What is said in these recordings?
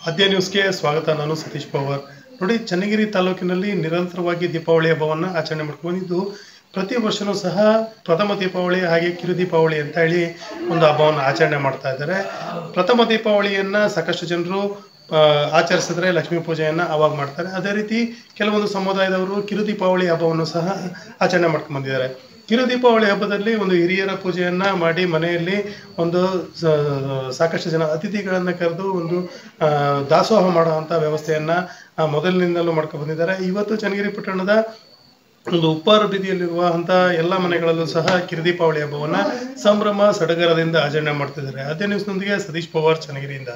ಆದ್ಯ ನ್ಯೂಸ್ಗೆ ಸ್ವಾಗತ. ನಾನು ಸತೀಶ್ ಪವಾರ್. ನೋಡಿ, ಚನ್ನಗಿರಿ ತಾಲೂಕಿನಲ್ಲಿ ನಿರಂತರವಾಗಿ ದೀಪಾವಳಿ ಹಬ್ಬವನ್ನು ಆಚರಣೆ ಮಾಡ್ಕೊಂಡಿದ್ದು, ಪ್ರತಿ ವರ್ಷವೂ ಸಹ ಪ್ರಥಮ ದೀಪಾವಳಿ ಹಾಗೆ ಕಿರು ದೀಪಾವಳಿ ಅಂತ ಹೇಳಿ ಒಂದು ಹಬ್ಬವನ್ನು ಆಚರಣೆ ಮಾಡ್ತಾ ಇದ್ದಾರೆ. ಪ್ರಥಮ ದೀಪಾವಳಿಯನ್ನು ಸಾಕಷ್ಟು ಜನರು ಆಚರಿಸಿದ್ರೆ ಲಕ್ಷ್ಮೀ ಪೂಜೆಯನ್ನು ಅವಾಗ ಮಾಡ್ತಾರೆ. ಅದೇ ರೀತಿ ಕೆಲವೊಂದು ಸಮುದಾಯದವರು ಕಿರು ದೀಪಾವಳಿ ಹಬ್ಬವನ್ನು ಸಹ ಆಚರಣೆ ಮಾಡ್ಕೊಂಡು ಬಂದಿದ್ದಾರೆ. ಕಿರು ದೀಪಾವಳಿ ಹಬ್ಬದಲ್ಲಿ ಒಂದು ಹಿರಿಯರ ಪೂಜೆಯನ್ನು ಮಾಡಿ ಮನೆಯಲ್ಲಿ ಒಂದು ಸಾಕಷ್ಟು ಜನ ಅತಿಥಿಗಳನ್ನು ಕರೆದು ಒಂದು ದಾಸೋಹ ಮಾಡುವಂಥ ವ್ಯವಸ್ಥೆಯನ್ನು ಮೊದಲಿನಿಂದಲೂ ಮಾಡ್ಕೊಂಡು ಬಂದಿದ್ದಾರೆ. ಇವತ್ತು ಚನ್ನಗಿರಿ ಪಟ್ಟಣದ ಒಂದು ಉಪ್ಪಾರ ಬೀದಿಯಲ್ಲಿರುವಂಥ ಎಲ್ಲ ಮನೆಗಳಲ್ಲೂ ಸಹ ಕಿರು ದೀಪಾವಳಿ ಹಬ್ಬವನ್ನು ಸಂಭ್ರಮ ಸಡಗರದಿಂದ ಆಚರಣೆ ಮಾಡ್ತಿದ್ದಾರೆ. ಆದ್ಯ ನ್ಯೂಸ್ನೊಂದಿಗೆ ಸತೀಶ್ ಪವಾರ್, ಚನ್ನಗಿರಿಯಿಂದ.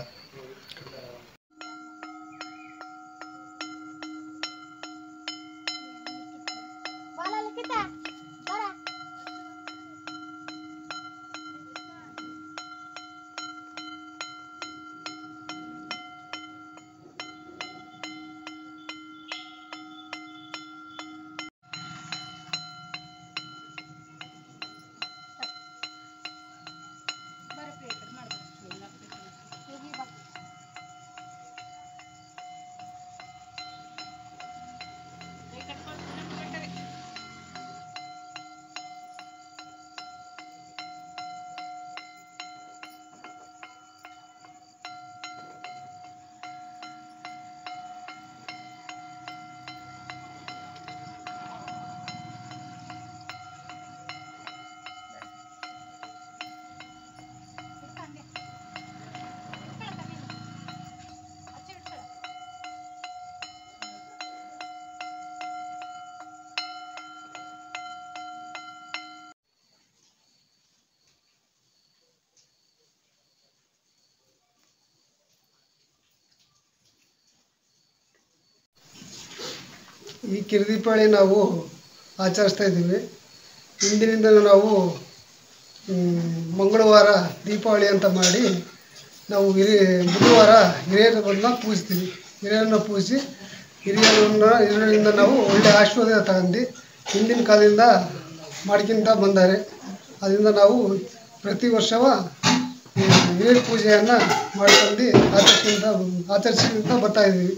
ಈ ಕಿರು ದೀಪಾವಳಿ ನಾವು ಆಚರಿಸ್ತಾ ಇದ್ದೀವಿ. ಇಂದಿನಿಂದ ನಾವು ಮಂಗಳವಾರ ದೀಪಾವಳಿ ಅಂತ ಮಾಡಿ ನಾವು ಬುಧವಾರ ಹಿರಿಯರನ್ನು ಪೂಜಿಸ್ತೀವಿ. ಹಿರಿಯರನ್ನು ಪೂಜಿಸಿ ಹಿರಿಯರಿಂದ ನಾವು ಒಳ್ಳೆಯ ಆಶೀರ್ವಾದ ತಗೊಂಡು ಹಿಂದಿನ ಕಾಲದಿಂದ ಮಾಡ್ಕೊಂತ ಬಂದ್ದಾರೆ. ಅದರಿಂದ ನಾವು ಪ್ರತಿ ವರ್ಷವ ಹಿರಿಯರ ಪೂಜೆಯನ್ನು ಮಾಡ್ಕೊಂಡು ಆಚರಿಸ್ಕೊಂತ ಬರ್ತಾಯಿದ್ದೀವಿ.